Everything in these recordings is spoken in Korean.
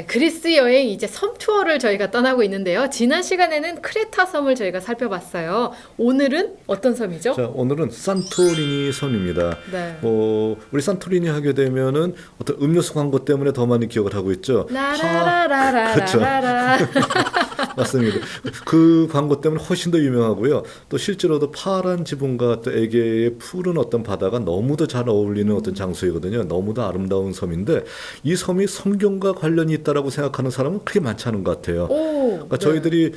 네, 그리스 여행 이제 섬 투어를 저희가 떠나고 있는데요. 지난 시간에는 크레타 섬을 저희가 살펴봤어요. 오늘은 어떤 섬이죠? 자, 오늘은 산토리니 섬입니다. 네. 우리 산토리니 하게 되면은 어떤 음료수 광고 때문에 더 많이 기억을 하고 있죠. 라라라라라라라. 맞습니다. 그 광고 때문에 훨씬 더 유명하고요. 또 실제로도 파란 지붕과 또 애기의 푸른 어떤 바다가 너무도 잘 어울리는 어떤 장소이거든요. 너무도 아름다운 섬인데 이 섬이 성경과 관련이 있다라고 생각하는 사람은 그렇게 많지 않은 것 같아요. 그러니까 저희들이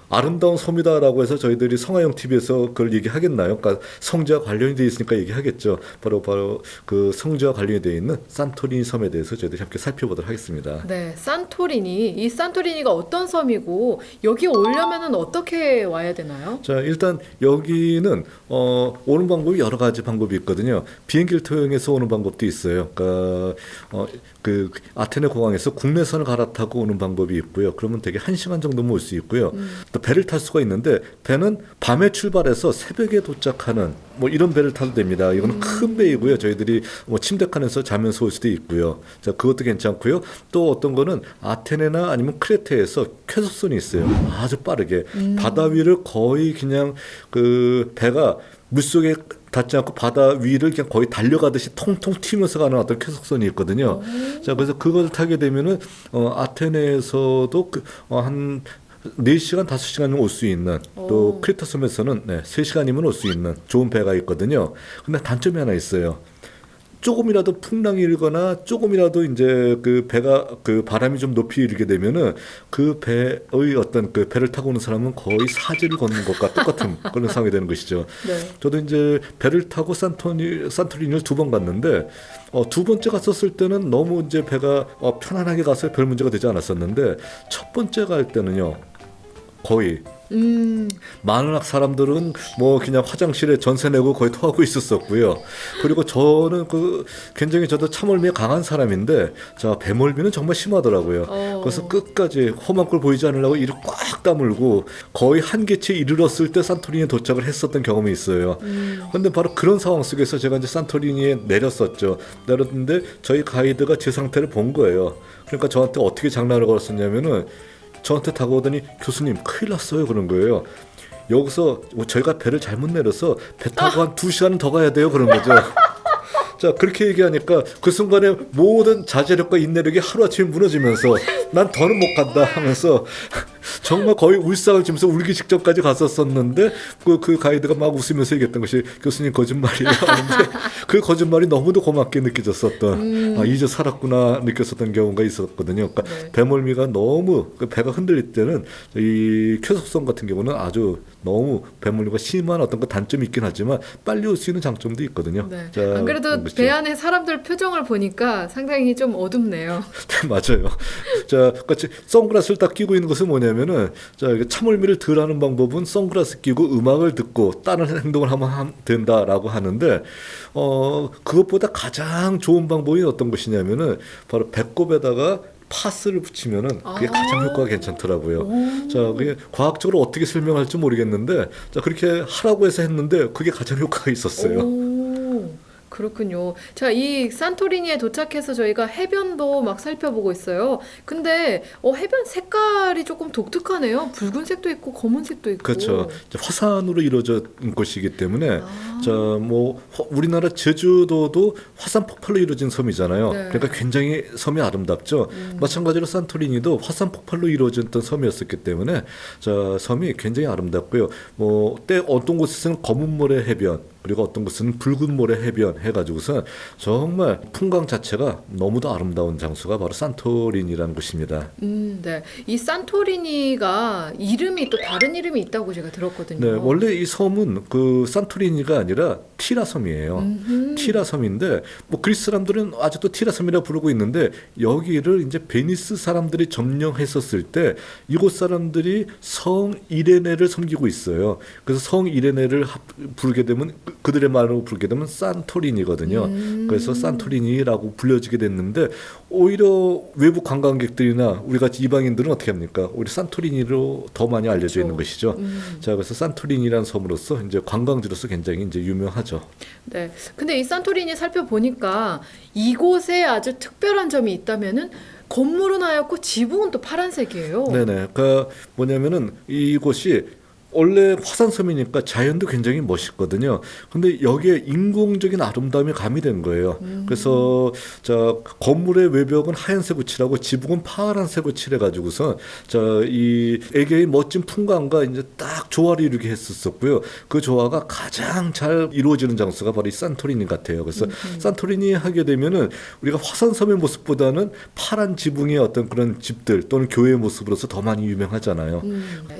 아름다운 섬이다라고 해서 저희들이 성화영 TV에서 그걸 얘기하겠나요? 그러니까 성지와 관련이 돼 있으니까 얘기하겠죠. 바로 그 성지와 관련이 돼 있는 산토리니 섬에 대해서 저희들이 함께 살펴보도록 하겠습니다. 네, 산토리니. 이 산토리니가 어떤 섬이고 여기 오려면은 어떻게 와야 되나요? 자, 일단 여기는 오는 방법이 여러 가지 방법이 있거든요. 비행기를 통해서 오는 방법도 있어요. 그러니까 그 아테네 공항에서 국내선을 갈아타고 오는 방법이 있고요. 그러면 되게 1시간 정도면 올 수 있고요. 또 배를 탈 수가 있는데 배는 밤에 출발해서 새벽에 도착하는 이런 배를 타도 됩니다. 이거는 큰 배이고요. 저희들이 침대칸에서 자면서 올 수도 있고요. 자, 그것도 괜찮고요. 또 어떤 거는 아테네나 아니면 크레테에서 쾌속선이 있어요. 아주 빠르게 바다 위를 거의 그냥 그 배가 물속에 닿지 않고 바다 위를 그냥 거의 달려가듯이 통통 튀면서 가는 어떤 쾌속선이 있거든요. 자, 그래서 그걸 타게 되면은 아테네에서도 한 4시간, 5시간이면 올 수 있는, 또 크레타 섬에서는 3시간이면 올 수 있는 좋은 배가 있거든요. 근데 단점이 하나 있어요. 조금이라도 풍랑이 일거나 조금이라도 이제 그 배가 그 바람이 좀 높이 일게 되면은 그 배의 어떤 그 배를 타고 오는 사람은 거의 사지를 걷는 것과 똑같은 그런 상황이 되는 것이죠. 네. 저도 이제 배를 타고 산토리니를 2번 갔는데 두 번째 갔었을 때는 너무 이제 배가 편안하게 가서 별 문제가 되지 않았었는데 첫 번째 갈 때는요. 거의 많은 사람들은 그냥 화장실에 전세 내고 거의 토하고 있었었고요. 그리고 저는 굉장히 저도 참을미에 강한 사람인데 자, 배멀미는 정말 심하더라고요. 그래서 끝까지 험한 꼴 보이지 않으려고 이를 꽉 다물고 거의 한계치에 이르렀을 때 산토리니에 도착을 했었던 경험이 있어요. 근데 바로 그런 상황 속에서 제가 이제 산토리니에 내렸었죠. 내렸는데 저희 가이드가 제 상태를 본 거예요. 그러니까 저한테 어떻게 장난을 걸었었냐면은 저한테 다가오더니 교수님 큰일 났어요 그런 거예요. 여기서 저희가 배를 잘못 내려서 배 타고 한 2시간 더 가야 돼요 그런 거죠. 자, 그렇게 얘기하니까 그 순간에 모든 자제력과 인내력이 하루아침에 무너지면서 난 더는 못 간다 하면서 정말 거의 울상을 지면서 울기 직전까지 갔었었는데 그 가이드가 막 웃으면서 얘기했던 것이 교수님 거짓말이에요 하는데 그 거짓말이 너무도 고맙게 느껴졌었던 이제 살았구나 느꼈었던 경우가 있었거든요. 그러니까 배멀미가 너무 배가 흔들릴 때는 이 쾌속성 같은 경우는 아주 너무 배멀미가 심한 어떤 단점이 있긴 하지만 빨리 올 수 있는 장점도 있거든요. 네. 자, 안 그래도 배 안에 사람들 표정을 보니까 상당히 좀 어둡네요. 맞아요. 자, 같이 선글라스를 딱 끼고 있는 것은 뭐냐면은 자, 참을미를 덜하는 방법은 선글라스 끼고 음악을 듣고 다른 행동을 하면 된다라고 하는데 그것보다 가장 좋은 방법이 어떤 것이냐면은 바로 배꼽에다가 파스를 붙이면은 그게 가장 효과가 괜찮더라고요. 자, 그게 과학적으로 어떻게 설명할지 모르겠는데 자, 그렇게 하라고 해서 했는데 그게 가장 효과가 있었어요. 그렇군요. 자, 이 산토리니에 도착해서 저희가 해변도 막 살펴보고 있어요. 근데 해변 색깔이 조금 독특하네요. 붉은색도 있고 검은색도 있고. 그렇죠. 화산으로 이루어진 곳이기 때문에 자, 우리나라 제주도도 화산 폭발로 이루어진 섬이잖아요. 네. 그러니까 굉장히 섬이 아름답죠. 마찬가지로 산토리니도 화산 폭발로 이루어졌던 섬이었기 때문에 자, 섬이 굉장히 아름답고요. 어떤 곳에서는 검은 모래 해변 그리고 어떤 곳은 붉은 모래 해변 해가지고서 정말 풍광 자체가 너무도 아름다운 장소가 바로 산토리니라는 곳입니다. 네. 이 산토리니가 이름이 또 다른 이름이 있다고 제가 들었거든요. 네, 원래 이 섬은 그 산토리니가 아니라 티라 섬이에요. 티라 섬인데 그리스 사람들은 아직도 티라 섬이라고 부르고 있는데 여기를 이제 베니스 사람들이 점령했었을 때 이곳 사람들이 성 이레네를 섬기고 있어요. 그래서 성 이레네를 부르게 되면 그들의 말로 부르게 되면 산토리니거든요. 그래서 산토리니라고 불려지게 됐는데 오히려 외국 관광객들이나 우리 같이 이방인들은 어떻게 합니까? 우리 산토리니로 더 많이 알려져 있는 것이죠. 자, 그래서 산토리니라는 섬으로서 이제 관광지로서 굉장히 이제 유명하죠. 네. 근데 이 산토리니 살펴보니까 이곳에 아주 특별한 점이 있다면은 건물은 하얗고 지붕은 또 파란색이에요. 네네. 그러니까 뭐냐면은 이곳이 원래 화산섬이니까 자연도 굉장히 멋있거든요. 근데 여기에 인공적인 아름다움이 가미된 거예요. 그래서 자 건물의 외벽은 하얀색으로 칠하고 지붕은 파란색으로 칠해가지고서 자이 애교의 멋진 풍광과 이제 딱 조화를 이루게 했었었고요. 그 조화가 가장 잘 이루어지는 장소가 바로 이 산토리니 같아요. 그래서 산토리니 하게 되면은 우리가 화산섬의 모습보다는 파란 지붕의 어떤 그런 집들 또는 교회의 모습으로서 더 많이 유명하잖아요.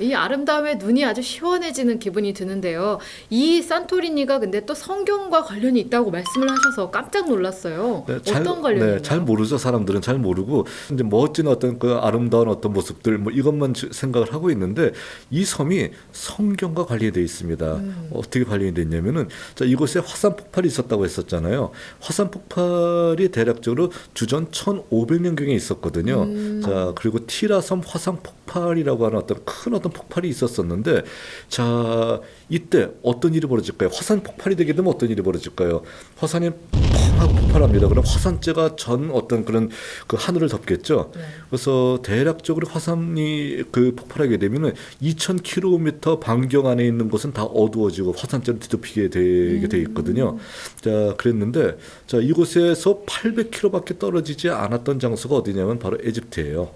이 아름다움에 눈이 아주 시원해지는 기분이 드는데요. 이 산토리니가 근데 또 성경과 관련이 있다고 말씀을 하셔서 깜짝 놀랐어요. 네, 어떤 관련이 있나요? 잘 모르죠. 사람들은 잘 모르고 이제 멋진 어떤 그 아름다운 어떤 모습들 뭐 이것만 생각을 하고 있는데 이 섬이 성경과 관련되어 있습니다. 어떻게 관련이 됐냐면은 자 이곳에 화산 폭발이 있었다고 했었잖아요. 화산 폭발이 대략적으로 주전 1500년경에 있었거든요. 자 그리고 티라섬 화산 폭발이라고 하는 어떤 큰 어떤 폭발이 있었었는데 자 이때 어떤 일이 벌어질까요? 화산 폭발이 되게 되면 어떤 일이 벌어질까요? 화산이 펑 하고 폭발합니다. 그럼 화산재가 전 어떤 그런 그 하늘을 덮겠죠. 네. 그래서 대략적으로 화산이 그 폭발하게 되면은 2000km 반경 안에 있는 곳은 다 어두워지고 화산재를 뒤덮이게 되게 돼 있거든요. 자 그랬는데 자 이곳에서 800km밖에 떨어지지 않았던 장소가 어디냐면 바로 에집트예요.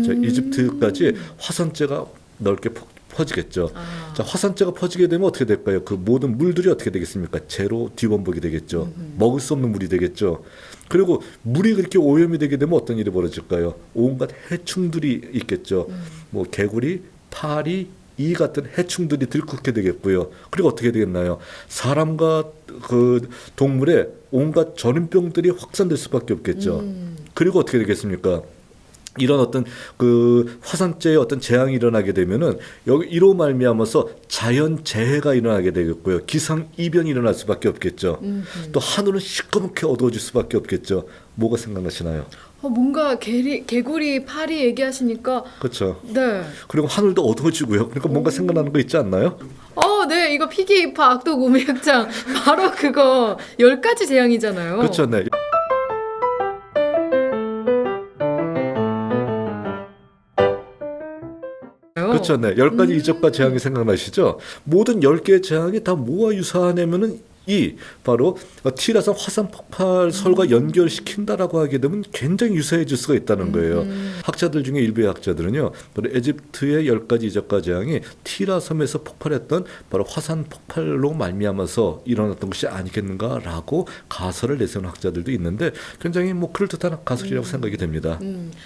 자, 이집트까지 화산재가 넓게 퍼지겠죠. 자, 화산재가 퍼지게 되면 어떻게 될까요? 그 모든 물들이 어떻게 되겠습니까? 제로 뒤범벅이 되겠죠. 먹을 수 없는 물이 되겠죠. 그리고 물이 그렇게 오염이 되게 되면 어떤 일이 벌어질까요? 온갖 해충들이 있겠죠. 뭐 개구리, 파리, 이 같은 해충들이 들끓게 되겠고요. 그리고 어떻게 되겠나요? 사람과 그 동물의 온갖 전염병들이 확산될 수밖에 없겠죠. 그리고 어떻게 되겠습니까? 이런 어떤 그 화산재의 어떤 재앙이 일어나게 되면은 여기 이로 말미암아서 자연 재해가 일어나게 되겠고요. 기상 이변이 일어날 수밖에 없겠죠. 또 하늘은 시커멓게 어두워질 수밖에 없겠죠. 뭐가 생각나시나요? 뭔가 개구리, 파리 얘기하시니까 그렇죠. 네. 그리고 하늘도 어두워지고요. 그러니까 뭔가 생각나는 거 있지 않나요? 네, 이거 피기이파 악독 우미액장 바로 그거 10가지 재앙이잖아요. 그렇죠. 네. 그렇죠. 네. 10가지 이적과 재앙이 생각나시죠? 모든 10개의 재앙이 다 뭐와 유사하냐면은 이 바로 티라섬 화산 폭발설과 연결시킨다라고 하게 되면 굉장히 유사해질 수가 있다는 거예요. 학자들 중에 일부의 학자들은요, 바로 에집트의 10가지 이적과 재앙이 티라섬에서 폭발했던 바로 화산 폭발로 말미암아서 일어났던 것이 아니겠는가라고 가설을 내세우는 학자들도 있는데 굉장히 뭐 그럴듯한 가설이라고 생각이 됩니다.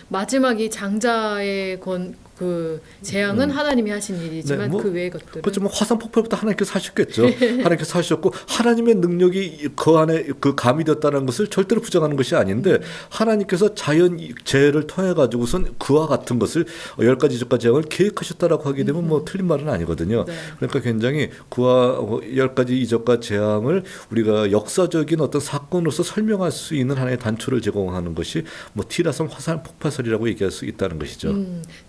마지막이 장자의 그 재앙은 하나님이 하신 일이지만 네, 뭐, 그 외의 것들은 그렇죠. 뭐 화산 폭발부터 하나님께서 하셨겠죠. 하나님께서 하셨고 하나님의 능력이 그 안에 그 가미되었다는 것을 절대로 부정하는 것이 아닌데 하나님께서 자연 재해를 통해 가지고선 그와 같은 것을 10가지 이적과 재앙을 계획하셨다라고 하게 되면 뭐 틀린 말은 아니거든요. 네. 그러니까 굉장히 그와 10가지 이적과 재앙을 우리가 역사적인 어떤 사건으로서 설명할 수 있는 하나의 단초를 제공하는 것이 뭐 티라섬 화산 폭발설이라고 얘기할 수 있다는 것이죠.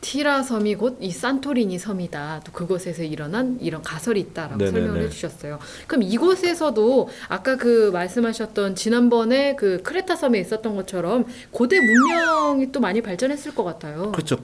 티라 섬이 곧 이 산토리니 섬이다. 또 그곳에서 일어난 이런 가설이 있다라고 네네네. 설명을 해주셨어요. 그럼 이곳에서도 아까 그 말씀하셨던 지난번에 그 크레타 섬에 있었던 것처럼 고대 문명이 또 많이 발전했을 것 같아요. 그렇죠.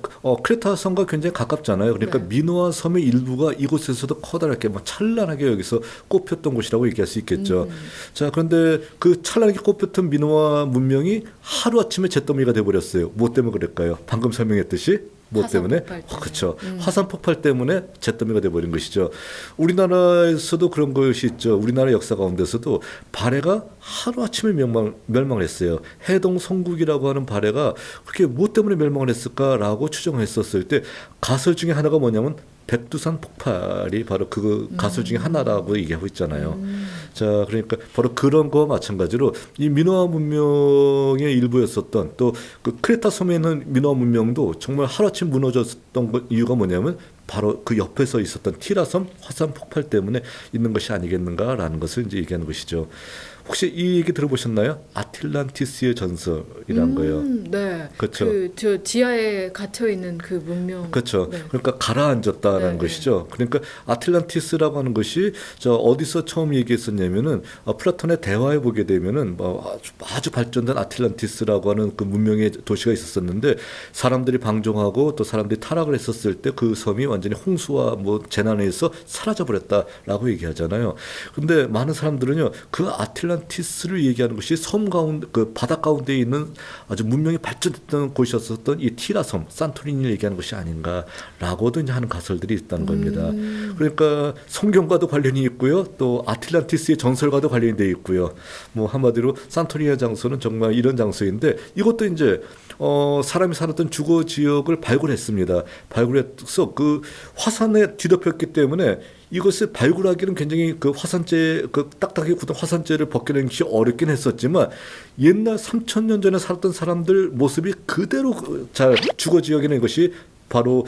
크레타 섬과 굉장히 가깝잖아요. 그러니까 네. 미노아 섬의 일부가 이곳에서도 커다랗게 막 찬란하게 여기서 꽃폈던 곳이라고 얘기할 수 있겠죠. 자, 그런데 그 찬란하게 꽃폈던 미노아 문명이 하루아침에 잿더미가 돼버렸어요. 뭐 때문에 그럴까요? 방금 설명했듯이 뭐 화산 때문에? 폭발 때문에. 그렇죠. 화산 폭발 때문에 잿더미가 돼버린 것이죠. 우리나라에서도 그런 것이 있죠. 우리나라 역사 가운데서도 발해가 하루아침에 멸망을 했어요. 해동 성국이라고 하는 발해가 그렇게 뭐 때문에 멸망을 했을까라고 추정했었을 때 가설 중에 하나가 뭐냐면 백두산 폭발이 바로 그 가설 중에 하나라고 얘기하고 있잖아요. 자, 그러니까 바로 그런 거와 마찬가지로 이 미노아 문명의 일부였었던 또 그 크레타 섬에 있는 미노아 문명도 정말 하루아침 무너졌던 이유가 뭐냐면 바로 그 옆에서 있었던 티라섬 화산 폭발 때문에 있는 것이 아니겠는가라는 것을 이제 얘기하는 것이죠. 혹시 이 얘기 들어보셨나요? 아틀란티스의 전설이란 거예요. 네. 그렇죠. 저 지하에 갇혀 있는 그 문명. 그렇죠. 네. 그러니까 가라앉았다라는 네, 것이죠. 그러니까 아틀란티스라고 하는 것이 저 어디서 처음 얘기했었냐면은 플라톤의 대화에 보게 되면은 뭐 아주 발전된 아틀란티스라고 하는 그 문명의 도시가 있었었는데 사람들이 방종하고 또 사람들이 타락을 했었을 때 그 섬이 완전히 홍수와 뭐 재난에 의해서 사라져 버렸다라고 얘기하잖아요. 근데 많은 사람들은요 그 아틀란티스를 얘기하는 것이 섬 가운데 그 바다 가운데 있는 아주 문명이 발전했던 곳이었었던 이 티라섬 산토리니를 얘기하는 것이 아닌가라고도 이제 하는 가설들이 있다는 겁니다. 그러니까 성경과도 관련이 있고요, 또 아틀란티스의 전설과도 관련이 돼 있고요. 뭐 한마디로 산토리니 장소는 정말 이런 장소인데 이것도 이제 사람이 살았던 주거 지역을 발굴했습니다. 발굴해서 그 화산에 뒤덮였기 때문에 이것을 발굴하기는 굉장히 그 화산재 그 딱딱하게 굳은 화산재를 벗겨내는 것이 어렵긴 했었지만 옛날 3,000년 전에 살았던 사람들 모습이 그대로 잘 주거 지역에는 이것이 바로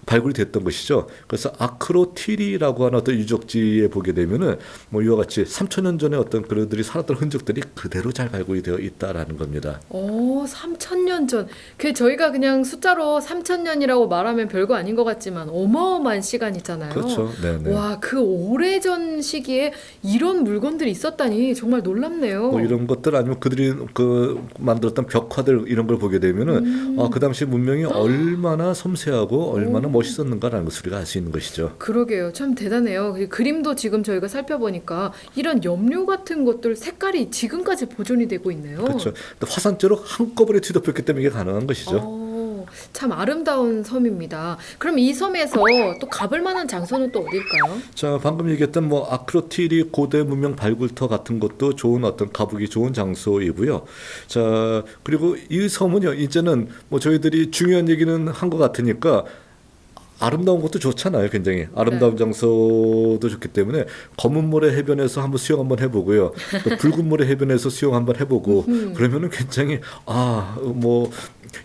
발굴이 됐던 것이죠. 그래서 아크로티리라고 하는 어떤 유적지에 보게 되면은 뭐 이와 같이 3,000년 전에 어떤 그들이 살았던 흔적들이 그대로 잘 발굴이 되어 있다라는 겁니다. 3,000년 전. 그 저희가 그냥 숫자로 3,000년이라고 말하면 별거 아닌 것 같지만 어마어마한 시간이잖아요. 그렇죠. 네네. 와, 그 오래전 시기에 이런 물건들이 있었다니 정말 놀랍네요. 뭐 이런 것들 아니면 그들이 그 만들었던 벽화들 이런 걸 보게 되면은 그 당시 문명이 얼마나 섬세하고 얼마나 멋있었는가라는 것을 우리가 알 수 있는 것이죠. 그러게요. 참 대단해요. 그 그림도 지금 저희가 살펴보니까 이런 염료 같은 것들 색깔이 지금까지 보존이 되고 있네요. 그렇죠. 또 화산재로 한꺼번에 뒤덮였기 때문에 이게 가능한 것이죠. 참 아름다운 섬입니다. 그럼 이 섬에서 또 가볼 만한 장소는 또 어딜까요? 자, 방금 얘기했던 뭐 아크로티리 고대 문명 발굴터 같은 것도 좋은 어떤 가보기 좋은 장소이고요. 자, 그리고 이 섬은요, 이제는 뭐 저희들이 중요한 얘기는 한 것 같으니까 아름다운 것도 좋잖아요. 굉장히 아름다운 장소도 좋기 때문에 검은 모래 해변에서 한번 수영 한번 해보고요. 또 붉은 모래 해변에서 수영 한번 해보고 그러면은 굉장히 뭐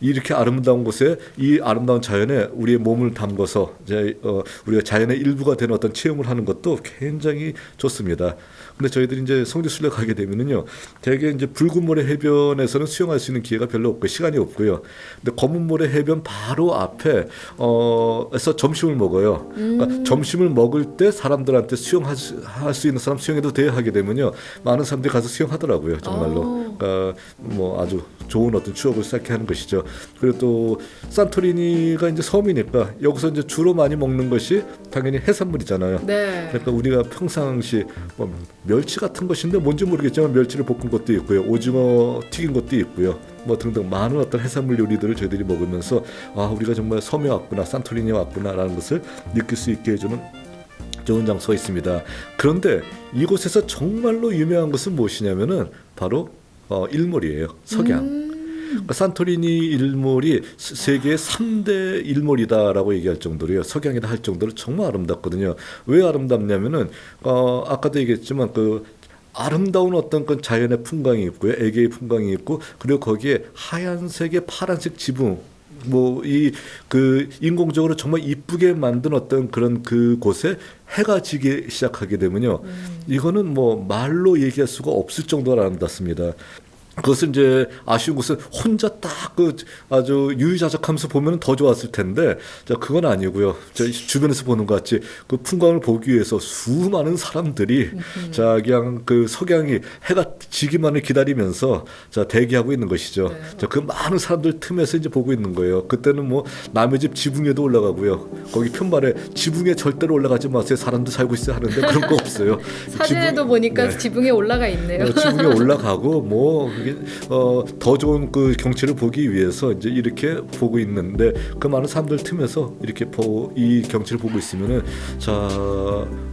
이렇게 아름다운 곳에 이 아름다운 자연에 우리의 몸을 담궈서 이제 우리가 자연의 일부가 되는 어떤 체험을 하는 것도 굉장히 좋습니다. 근데 저희들이 이제 성지순례 가게 되면은요, 되게 이제 붉은 모래 해변에서는 수영할 수 있는 기회가 별로 없고 시간이 없고요. 근데 검은 모래 해변 바로 앞에 에서 점심을 먹어요. 그러니까 점심을 먹을 때 사람들한테 수영할 수 있는 사람 수영해도 돼 하게 되면요, 많은 사람들이 가서 수영하더라고요, 정말로. 그러니까 뭐 아주 좋은 어떤 추억을 쌓게 하는 것이죠. 그리고 또 산토리니가 이제 섬이니까 여기서 이제 주로 많이 먹는 것이 당연히 해산물이잖아요. 네. 그러니까 우리가 평상시 뭐 멸치 같은 것인데 뭔지 모르겠지만 멸치를 볶은 것도 있고요, 오징어 튀긴 것도 있고요, 뭐 등등 많은 어떤 해산물 요리들을 저희들이 먹으면서 우리가 정말 섬에 왔구나, 산토리니에 왔구나라는 것을 느낄 수 있게 해주는 좋은 장소가 있습니다. 그런데 이곳에서 정말로 유명한 것은 무엇이냐면은 바로 일몰이에요. 석양. 그러니까 산토리니 일몰이 세계 3대 일몰이다라고 얘기할 정도로요. 석양이다 할 정도로 정말 아름답거든요. 왜 아름답냐면은 아까도 얘기했지만 그 아름다운 어떤 그 자연의 풍광이 있고요, 애기의 풍광이 있고, 그리고 거기에 하얀색의 파란색 지붕, 뭐 이 그 인공적으로 정말 이쁘게 만든 어떤 그런 그 곳에 해가 지기 시작하게 되면요, 이거는 뭐 말로 얘기할 수가 없을 정도로 아름답습니다. 그것은 이제 아쉬운 것은 혼자 딱 그 아주 유유자적하면서 보면 더 좋았을 텐데, 자, 그건 아니고요. 저 주변에서 보는 것 같이 그 풍광을 보기 위해서 수많은 사람들이 자 그냥 그 석양이 해가 지기만을 기다리면서 자 대기하고 있는 것이죠. 네. 자, 그 많은 사람들 틈에서 이제 보고 있는 거예요. 그때는 뭐 남의 집 지붕에도 올라가고요. 거기 편말에 지붕에 절대로 올라가지 마세요, 사람들 살고 있어야 하는데 그런 거 없어요. 사진에도 보니까 네. 지붕에 올라가 있네요. 지붕에 올라가고 뭐 그게 더 좋은 그 경치를 보기 위해서 이제 이렇게 보고 있는데 그 많은 사람들 틈에서 이렇게 이 경치를 보고 있으면은 자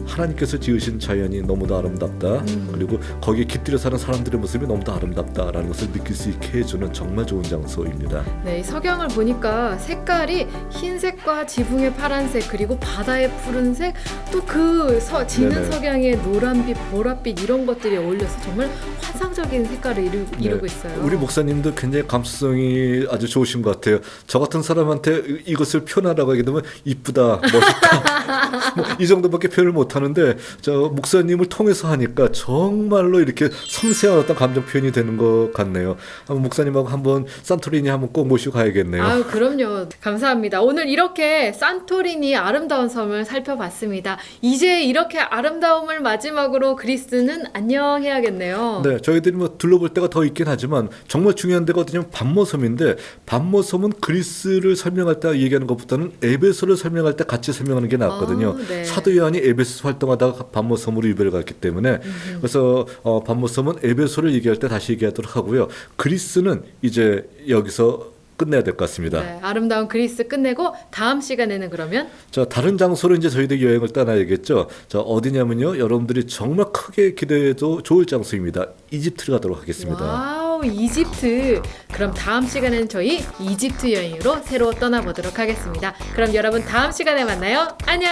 하나님께서 지으신 자연이 너무도 아름답다. 그리고 거기에 깃들여 사는 사람들의 모습이 너무도 아름답다라는 것을 느낄 수 있게 해주는 정말 좋은 장소입니다. 네, 이 석양을 보니까 색깔이 흰색과 지붕의 파란색 그리고 바다의 푸른색 또 그 지는 네네. 석양의 노란빛, 보랏빛 이런 것들이 어울려서 정말 환상적인 색깔을 이루고 있어요. 우리 목사님도 굉장히 감수성이 아주 좋으신 것 같아요. 저 같은 사람한테 이것을 표현하라고 하게 되면 이쁘다, 멋있다 뭐 이 정도밖에 표현을 못하는데 저 목사님을 통해서 하니까 정말로 이렇게 섬세한 어떤 감정 표현이 되는 것 같네요. 한번 목사님하고 한번 산토리니 한번 꼭 모시고 가야겠네요. 아유, 그럼요. 감사합니다. 오늘 이렇게 산토리니 아름다운 섬을 살펴봤습니다. 이제 이렇게 아름다움을 마지막으로 그리스는 안녕해야겠네요. 네, 저희들이 뭐 둘러볼 데가 더 있긴 하지만 정말 중요한 데가 어디냐면 반모섬인데 반모섬은 그리스를 설명할 때 얘기하는 것보다는 에베소를 설명할 때 같이 설명하는 게 낫거든요. 아, 네. 사도 요한이 에베소 활동하다가 반모섬으로 유배를 갔기 때문에 그래서 반모섬은 에베소를 얘기할 때 다시 얘기하도록 하고요. 그리스는 이제 여기서 끝내야 될 것 같습니다. 네, 아름다운 그리스 끝내고 다음 시간에는 그러면 자, 다른 장소로 이제 저희들이 여행을 떠나야겠죠. 자, 어디냐면요. 여러분들이 정말 크게 기대해도 좋을 장소입니다. 이집트를 가도록 하겠습니다. 와우, 이집트. 그럼 다음 시간에는 저희 이집트 여행으로 새로 떠나보도록 하겠습니다. 그럼 여러분 다음 시간에 만나요. 안녕.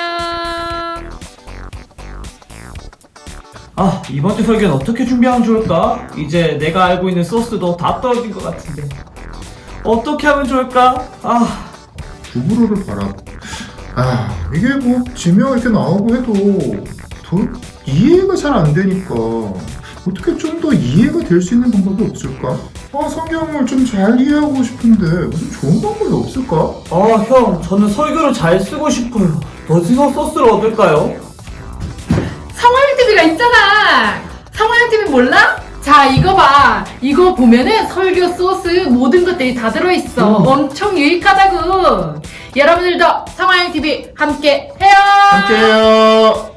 아, 이번 주 설교는 어떻게 준비하면 좋을까? 이제 내가 알고 있는 소스도 다 떨어진 것 같은데 어떻게 하면 좋을까? 아, 두부로를 봐라. 아, 이게 뭐 지명 이렇게 나오고 해도 이해가 잘 안 되니까 어떻게 좀 더 이해가 될 수 있는 방법이 없을까? 아, 성경을 좀 잘 이해하고 싶은데 무슨 좋은 방법이 없을까? 아, 형, 저는 설교를 잘 쓰고 싶어요. 어디서 소스를 얻을까요? 성화영 TV가 있잖아. 성화영 TV 몰라? 자, 이거 봐. 이거 보면은 설교 소스 모든 것들이 다 들어있어. 엄청 유익하다고. 여러분들도 성화영 TV 함께 해요. 함께해요.